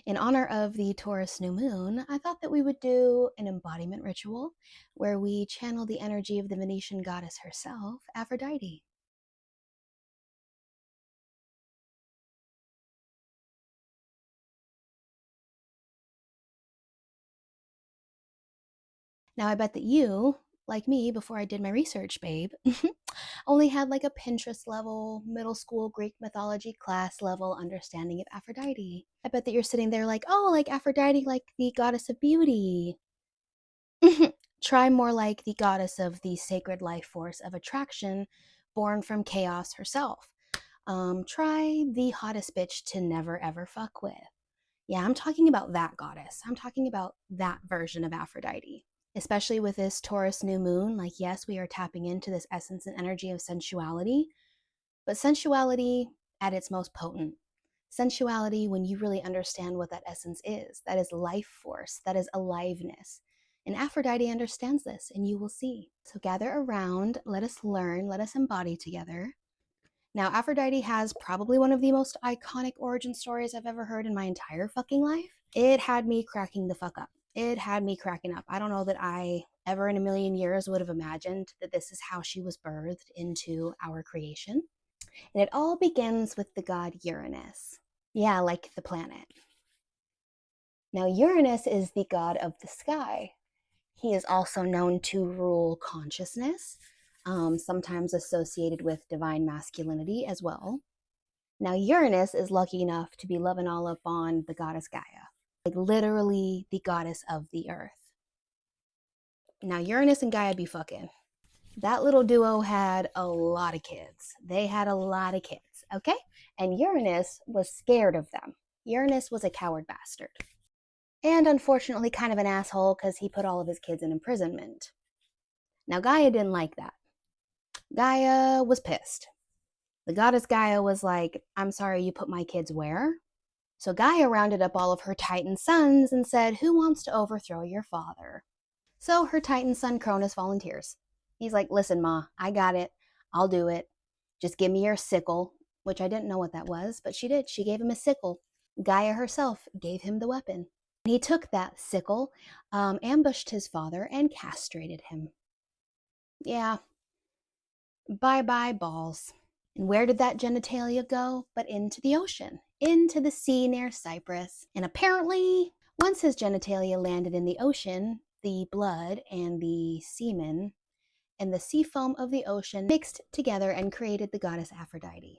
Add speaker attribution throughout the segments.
Speaker 1: In honor of the Taurus new moon, I thought that we would do an embodiment ritual where we channel the energy of the Venetian goddess herself, Aphrodite. Now, I bet that you, like me before I did my research, babe, only had like a Pinterest level, middle school Greek mythology class level understanding of Aphrodite. I bet that you're sitting there like, oh, like Aphrodite, like the goddess of beauty. Try more like the goddess of the sacred life force of attraction, born from chaos herself. Try the hottest bitch to never ever fuck with. Yeah, I'm talking about that goddess. I'm talking about that version of Aphrodite. Especially with this Taurus new moon, like, yes, we are tapping into this essence and energy of sensuality, but sensuality at its most potent. Sensuality, when you really understand what that essence is, that is life force, that is aliveness. And Aphrodite understands this, and you will see. So gather around, let us learn, let us embody together. Now, Aphrodite has probably one of the most iconic origin stories I've ever heard in my entire fucking life. It had me cracking the fuck up. It had me cracking up. I don't know that I ever in a million years would have imagined that this is how she was birthed into our creation. And it all begins with the god Uranus. Yeah, like the planet. Now, Uranus is the god of the sky. He is also known to rule consciousness, sometimes associated with divine masculinity as well. Now, Uranus is lucky enough to be loving all up on the goddess Gaia, like literally the goddess of the earth. Now, Uranus and Gaia be fucking. That little duo had a lot of kids. They had a lot of kids, okay? And Uranus was scared of them. Uranus was a coward bastard. And unfortunately, kind of an asshole because he put all of his kids in imprisonment. Now, Gaia didn't like that. Gaia was pissed. The goddess Gaia was like, I'm sorry, you put my kids where? So Gaia rounded up all of her Titan sons and said, who wants to overthrow your father? So her Titan son Cronus volunteers. He's like, listen, Ma, I got it. I'll do it. Just give me your sickle, which I didn't know what that was, but she did. She gave him a sickle. Gaia herself gave him the weapon. He took that sickle, ambushed his father, and castrated him. Yeah, bye-bye balls. And where did that genitalia go? But into the ocean, into the sea near Cyprus. And apparently, once his genitalia landed in the ocean, the blood and the semen and the sea foam of the ocean mixed together and created the goddess Aphrodite.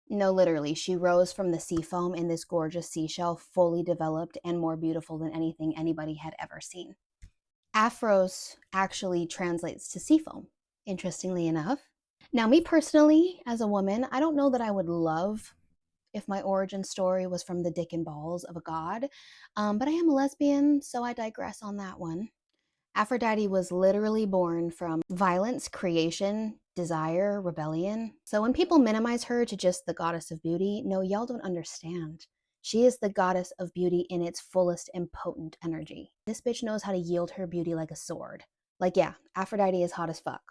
Speaker 1: No, literally, she rose from the sea foam in this gorgeous seashell, fully developed and more beautiful than anything anybody had ever seen. Aphros actually translates to sea foam, interestingly enough. Now, me personally, as a woman, I don't know that I would love if my origin story was from the dick and balls of a god, but I am a lesbian, so I digress on that one. Aphrodite was literally born from violence, creation, desire, rebellion. So when people minimize her to just the goddess of beauty, no, y'all don't understand. She is the goddess of beauty in its fullest and potent energy. This bitch knows how to yield her beauty like a sword. Like, yeah, Aphrodite is hot as fuck.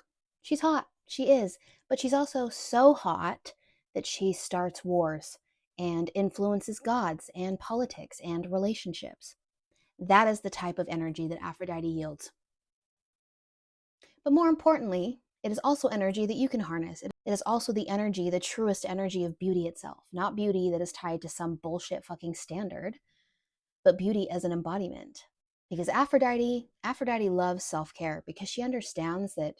Speaker 1: She's hot. She is. But she's also so hot that she starts wars and influences gods and politics and relationships. That is the type of energy that Aphrodite yields. But more importantly, it is also energy that you can harness. It is also the energy, the truest energy of beauty itself. Not beauty that is tied to some bullshit fucking standard, but beauty as an embodiment. Because Aphrodite loves self-care because she understands that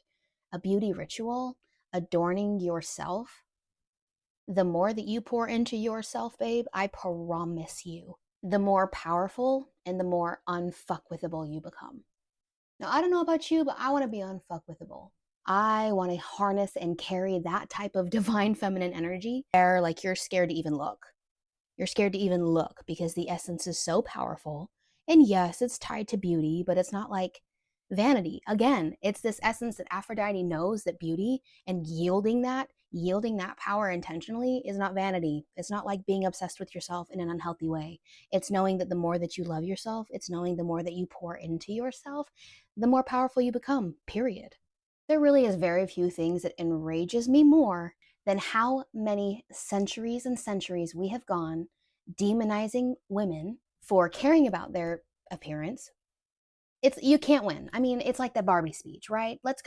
Speaker 1: a beauty ritual, adorning yourself, the more that you pour into yourself, babe, I promise you, the more powerful and the more unfuckwithable you become. Now, I don't know about you, but I want to be unfuckwithable. I want to harness and carry that type of divine feminine energy where, like, you're scared to even look. You're scared to even look because the essence is so powerful. And yes, it's tied to beauty, but it's not like vanity. Again, it's this essence that Aphrodite knows that beauty and yielding that power intentionally is not vanity. It's not like being obsessed with yourself in an unhealthy way. It's knowing that the more that you love yourself, it's knowing the more that you pour into yourself, the more powerful you become, period. There really is very few things that enrages me more than how many centuries and centuries we have gone demonizing women for caring about their appearance, you can't win. I mean, it's like the Barbie speech, right? Let's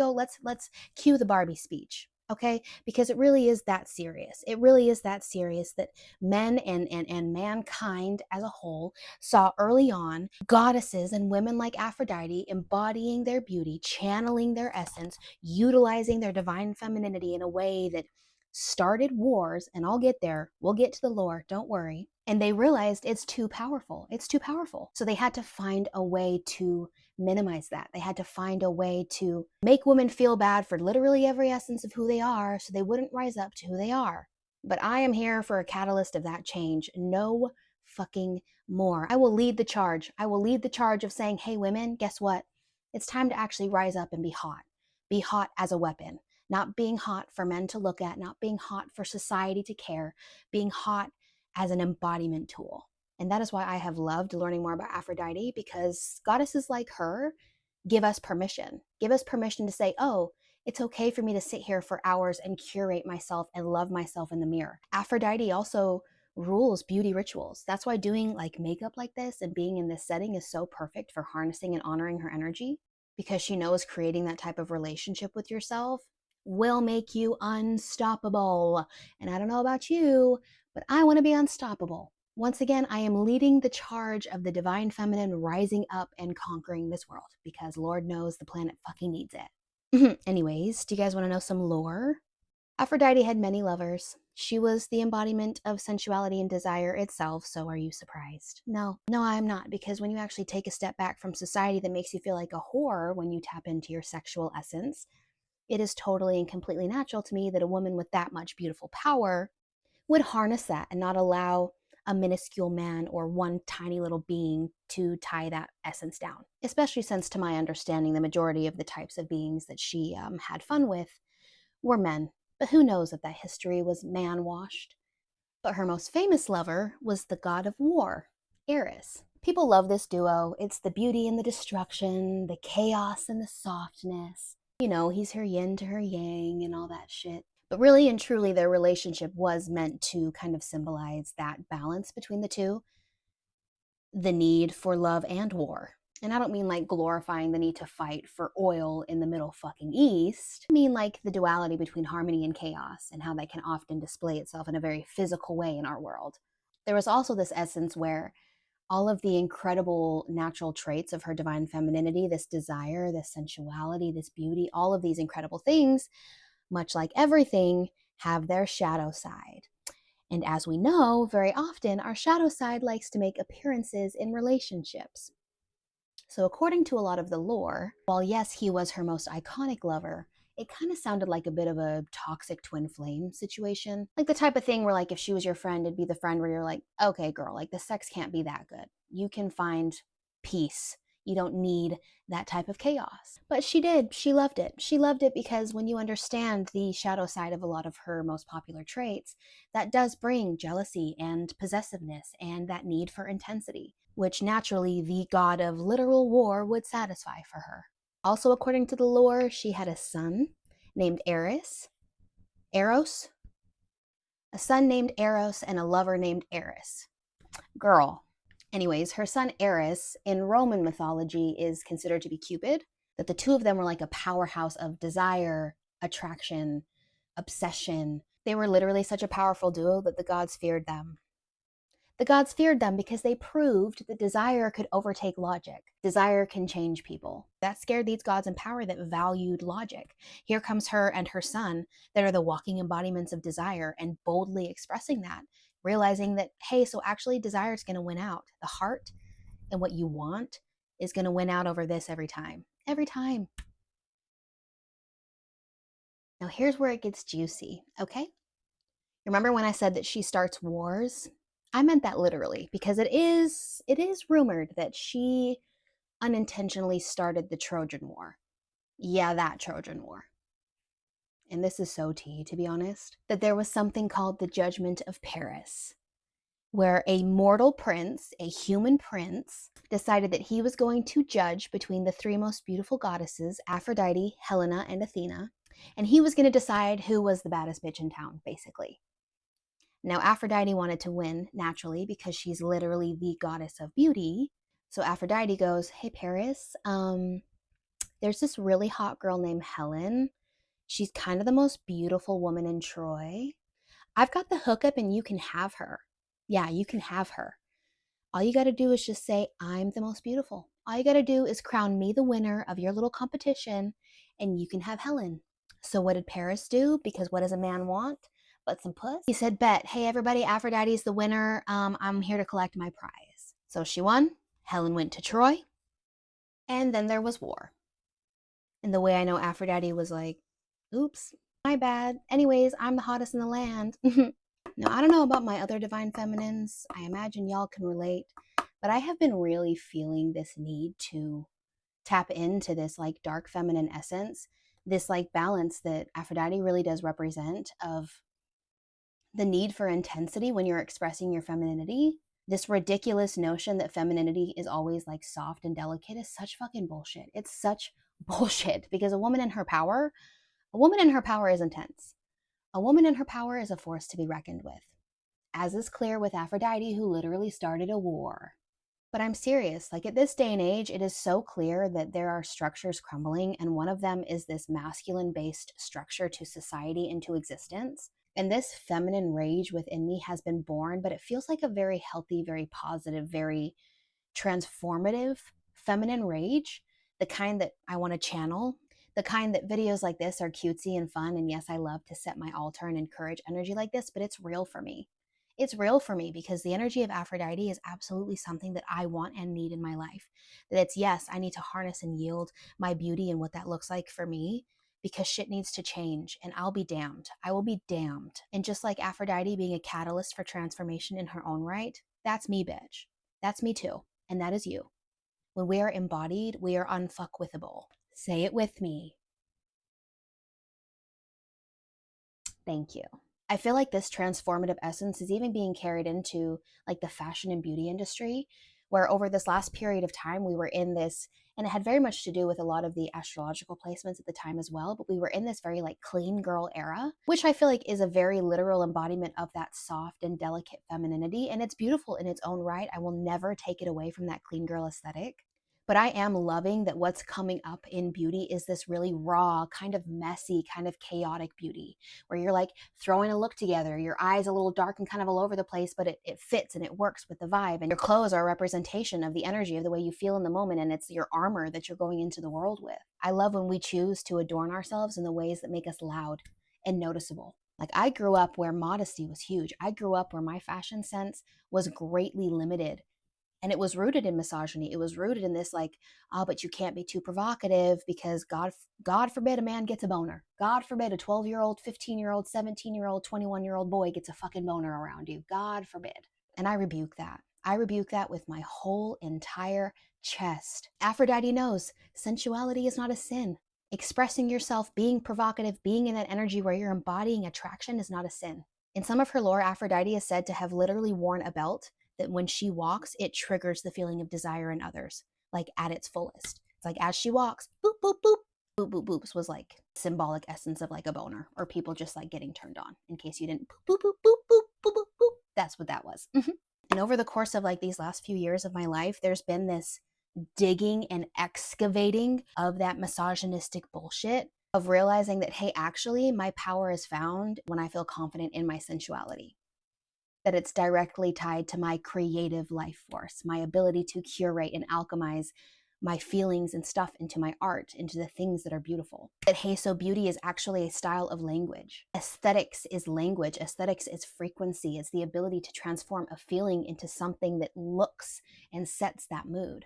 Speaker 1: cue the Barbie speech. Okay, because it really is that serious. It really is that serious that men and mankind as a whole saw early on goddesses and women like Aphrodite embodying their beauty, channeling their essence, utilizing their divine femininity in a way that started wars. And I'll get there. We'll get to the lore. Don't worry. And they realized it's too powerful. It's too powerful. So they had to find a way to minimize that. They had to find a way to make women feel bad for literally every essence of who they are so they wouldn't rise up to who they are. But I am here for a catalyst of that change. No fucking more. I will lead the charge. I will lead the charge of saying, hey, women, guess what? It's time to actually rise up and be hot. Be hot as a weapon. Not being hot for men to look at, not being hot for society to care, being hot as an embodiment tool. And that is why I have loved learning more about Aphrodite, because goddesses like her give us permission. Give us permission to say, oh, it's okay for me to sit here for hours and curate myself and love myself in the mirror. Aphrodite also rules beauty rituals. That's why doing like makeup like this and being in this setting is so perfect for harnessing and honoring her energy, because she knows creating that type of relationship with yourself will make you unstoppable. And I don't know about you, but I want to be unstoppable. Once again, I am leading the charge of the divine feminine rising up and conquering this world, because Lord knows the planet fucking needs it. Anyways, do you guys want to know some lore? Aphrodite had many lovers. She was the embodiment of sensuality and desire itself, so are you surprised? No, I'm not, because when you actually take a step back from society that makes you feel like a whore when you tap into your sexual essence, it is totally and completely natural to me that a woman with that much beautiful power would harness that and not allow a minuscule man or one tiny little being to tie that essence down. Especially since, to my understanding, the majority of the types of beings that she had fun with were men. But who knows if that history was man-washed. But her most famous lover was the god of war, Eris. People love this duo. It's the beauty and the destruction, the chaos and the softness. You know, he's her yin to her yang and all that shit. But really and truly, their relationship was meant to kind of symbolize that balance between the two, the need for love and war. And I don't mean like glorifying the need to fight for oil in the Middle fucking East. I mean like the duality between harmony and chaos and how that can often display itself in a very physical way in our world. There was also this essence where all of the incredible natural traits of her divine femininity, this desire, this sensuality, this beauty, all of these incredible things, much like everything, have their shadow side. And as we know, very often our shadow side likes to make appearances in relationships. So according to a lot of the lore, while yes, he was her most iconic lover, it kind of sounded like a bit of a toxic twin flame situation. Like the type of thing where like if she was your friend, it'd be the friend where you're like, okay, girl, like the sex can't be that good. You can find peace. You don't need that type of chaos. But she did. She loved it. She loved it because when you understand the shadow side of a lot of her most popular traits, that does bring jealousy and possessiveness and that need for intensity, which naturally the god of literal war would satisfy for her. Also, according to the lore, she had a son named Eros, a son named Eros, and a lover named Eris. Girl. Anyways, her son Eris in Roman mythology is considered to be Cupid, that the two of them were like a powerhouse of desire, attraction, obsession. They were literally such a powerful duo that the gods feared them. The gods feared them because they proved that desire could overtake logic. Desire can change people. That scared these gods in power that valued logic. Here comes her and her son that are the walking embodiments of desire and boldly expressing that, realizing that, hey, so actually desire is going to win out. The heart and what you want is going to win out over this every time. Every time. Now here's where it gets juicy, okay? Remember when I said that she starts wars? I meant that literally, because it is rumored that she unintentionally started the Trojan War. Yeah, that Trojan War. And this is so tea, to be honest, that there was something called the Judgment of Paris, where a mortal prince, a human prince, decided that he was going to judge between the three most beautiful goddesses, Aphrodite, Helena, and Athena, and he was going to decide who was the baddest bitch in town, basically. Now, Aphrodite wanted to win naturally because she's literally the goddess of beauty. So Aphrodite goes, "Hey, Paris, there's this really hot girl named Helen. She's kind of the most beautiful woman in Troy. I've got the hookup and you can have her. Yeah, you can have her. All you got to do is just say, I'm the most beautiful. All you got to do is crown me the winner of your little competition and you can have Helen." So what did Paris do? Because what does a man want but some puss? He said, "Bet, hey everybody, Aphrodite's the winner. I'm here to collect my prize." So she won. Helen went to Troy. And then there was war. And the way I know Aphrodite was like, oops, my bad. Anyways, I'm the hottest in the land. Now, I don't know about my other divine feminines. I imagine y'all can relate. But I have been really feeling this need to tap into this like dark feminine essence, this like balance that Aphrodite really does represent of the need for intensity when you're expressing your femininity. This ridiculous notion that femininity is always like soft and delicate is such fucking bullshit. It's such bullshit because a woman in her power is intense. A woman in her power is a force to be reckoned with, as is clear with Aphrodite, who literally started a war. But I'm serious, like at this day and age, it is so clear that there are structures crumbling, and one of them is this masculine-based structure to society and to existence. And this feminine rage within me has been born, but it feels like a very healthy, very positive, very transformative feminine rage, the kind that I want to channel, the kind that videos like this are cutesy and fun. And yes, I love to set my altar and encourage energy like this, but it's real for me. It's real for me because the energy of Aphrodite is absolutely something that I want and need in my life. That it's, yes, I need to harness and yield my beauty and what that looks like for me because shit needs to change and I'll be damned. I will be damned. And just like Aphrodite being a catalyst for transformation in her own right, that's me, bitch. That's me too. And that is you. When we are embodied, we are unfuckwithable. Say it with me. Thank you. I feel like this transformative essence is even being carried into like the fashion and beauty industry, where over this last period of time, we were in this, and it had very much to do with a lot of the astrological placements at the time as well, but we were in this very like clean girl era, which I feel like is a very literal embodiment of that soft and delicate femininity. And it's beautiful in its own right. I will never take it away from that clean girl aesthetic. But I am loving that what's coming up in beauty is this really raw, kind of messy, kind of chaotic beauty, where you're like throwing a look together, your eyes a little dark and kind of all over the place, but it fits and it works with the vibe. And your clothes are a representation of the energy of the way you feel in the moment, and it's your armor that you're going into the world with. I love when we choose to adorn ourselves in the ways that make us loud and noticeable. Like I grew up where modesty was huge. I grew up where my fashion sense was greatly limited, and it was rooted in misogyny. It was rooted in this like, oh, but you can't be too provocative because God forbid a man gets a boner. God forbid a 12-year-old, 15-year-old, 17-year-old, 21-year-old boy gets a fucking boner around you. God forbid. And I rebuke that. I rebuke that with my whole entire chest. Aphrodite knows sensuality is not a sin. Expressing yourself, being provocative, being in that energy where you're embodying attraction is not a sin. In some of her lore, Aphrodite is said to have literally worn a belt that when she walks, it triggers the feeling of desire in others, like at its fullest. It's like as she walks, boop, boop, boop, boop, boop, boops was like symbolic essence of like a boner or people just like getting turned on. In case you didn't, boop, boop, boop, boop, boop, boop, boop. That's what that was. And over the course of like these last few years of my life, there's been this digging and excavating of that misogynistic bullshit, of realizing that, hey, actually, my power is found when I feel confident in my sensuality, that it's directly tied to my creative life force, my ability to curate and alchemize my feelings and stuff into my art, into the things that are beautiful. That, hey, so beauty is actually a style of language. Aesthetics is language. Aesthetics is frequency. It's the ability to transform a feeling into something that looks and sets that mood.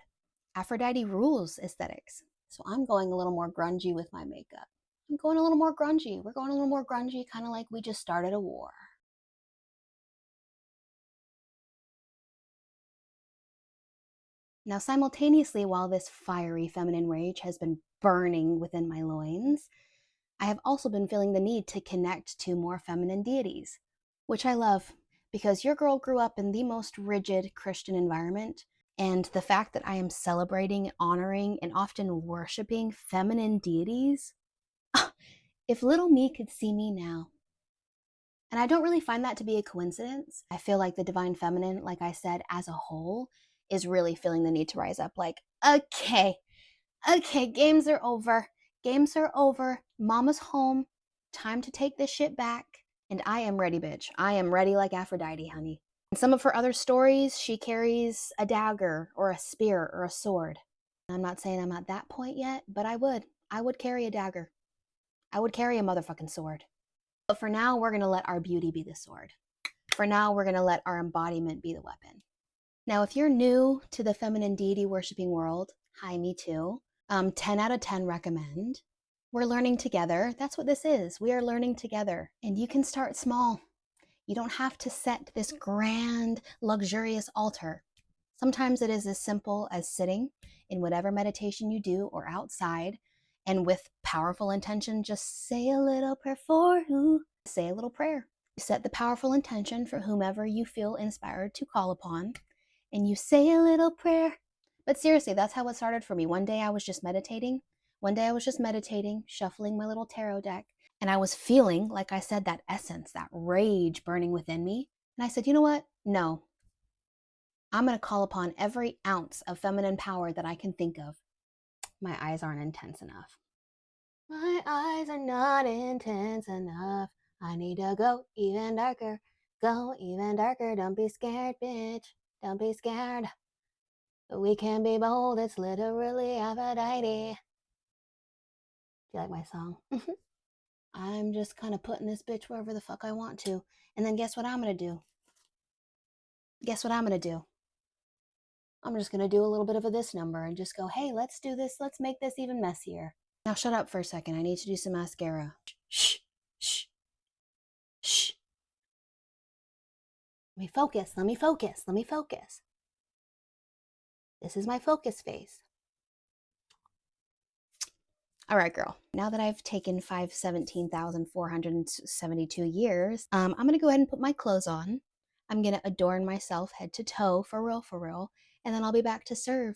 Speaker 1: Aphrodite rules aesthetics. So I'm going a little more grungy with my makeup. I'm going a little more grungy. We're going a little more grungy, kind of like we just started a war. Now, simultaneously, while this fiery feminine rage has been burning within my loins, I have also been feeling the need to connect to more feminine deities, which I love because your girl grew up in the most rigid Christian environment. And the fact that I am celebrating, honoring, and often worshiping feminine deities, if little me could see me now, And I don't really find that to be a coincidence. I feel like the divine feminine, like I said, as a whole, is really feeling the need to rise up. Like, okay, games are over. Games are over. Mama's home. Time to take this shit back. And I am ready, bitch. I am ready like Aphrodite, honey. In some of her other stories, she carries a dagger or a spear or a sword. I'm not saying I'm at that point yet, but I would. I would carry a dagger. I would carry a motherfucking sword. But for now, we're going to let our beauty be the sword. For now, we're going to let our embodiment be the weapon. Now, if you're new to the feminine deity worshiping world, hi, me too. 10 out of 10 recommend. We're learning together. That's what this is. We are learning together. And you can start small. You don't have to set this grand, luxurious altar. Sometimes it is as simple as sitting in whatever meditation you do or outside, and with powerful intention, just say a little prayer for who? Say a little prayer. Set the powerful intention for whomever you feel inspired to call upon, and you say a little prayer. But seriously, that's how it started for me. One day I was just meditating, shuffling my little tarot deck, and I was feeling, like I said, that essence, that rage burning within me. And I said, you know what? No. I'm going to call upon every ounce of feminine power that I can think of. My eyes aren't intense enough. My eyes are not intense enough. I need to go even darker. Go even darker. Don't be scared, bitch. Don't be scared. We can be bold. It's literally Aphrodite. Do you like my song? I'm just kind of putting this bitch wherever the fuck I want to. And then guess what I'm going to do? Guess what I'm going to do? I'm just going to do a little bit of this number and just go, hey, let's do this. Let's make this even messier. Now shut up for a second. I need to do some mascara. Shh, shh, shh. Let me focus. This is my focus face. All right, girl. Now that I've taken 517,472 years, I'm going to go ahead and put my clothes on. I'm going to adorn myself head to toe, for real, and then I'll be back to serve.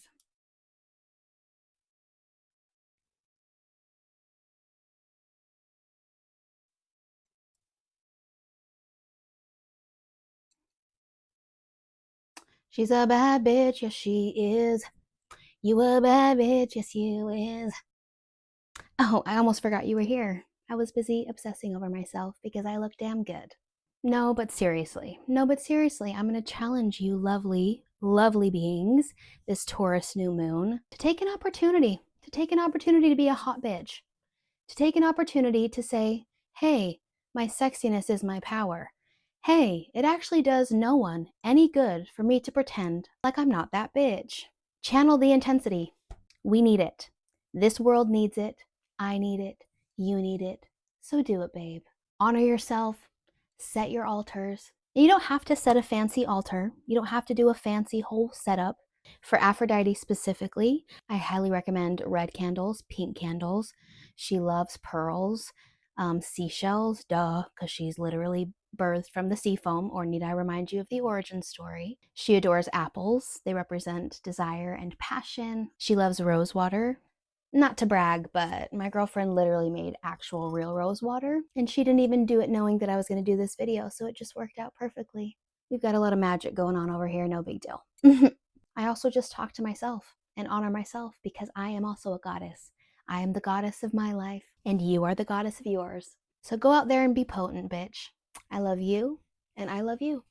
Speaker 1: She's a bad bitch, yes she is. You a bad bitch, yes you is. Oh, I almost forgot you were here. I was busy obsessing over myself because I look damn good. No, but seriously, I'm going to challenge you lovely, lovely beings, this Taurus new moon, to take an opportunity, to be a hot bitch, to take an opportunity to say, hey, my sexiness is my power. Hey, it actually does no one any good for me to pretend like I'm not that bitch. Channel the intensity. We need it. This world needs it. I need it. You need it. So do it, babe. Honor yourself. Set your altars. And you don't have to set a fancy altar. You don't have to do a fancy whole setup. For Aphrodite specifically, I highly recommend red candles, pink candles. She loves pearls, seashells, duh, because she's literally birthed from the sea foam, or need I remind you of the origin story? She adores apples. They represent desire and passion. She loves rose water. Not to brag, but my girlfriend literally made actual real rose water, and she didn't even do it knowing that I was going to do this video, so it just worked out perfectly. We've got a lot of magic going on over here, no big deal. I also just talk to myself and honor myself because I am also a goddess. I am the goddess of my life, and you are the goddess of yours. So go out there and be potent, bitch. I love you, and I love you.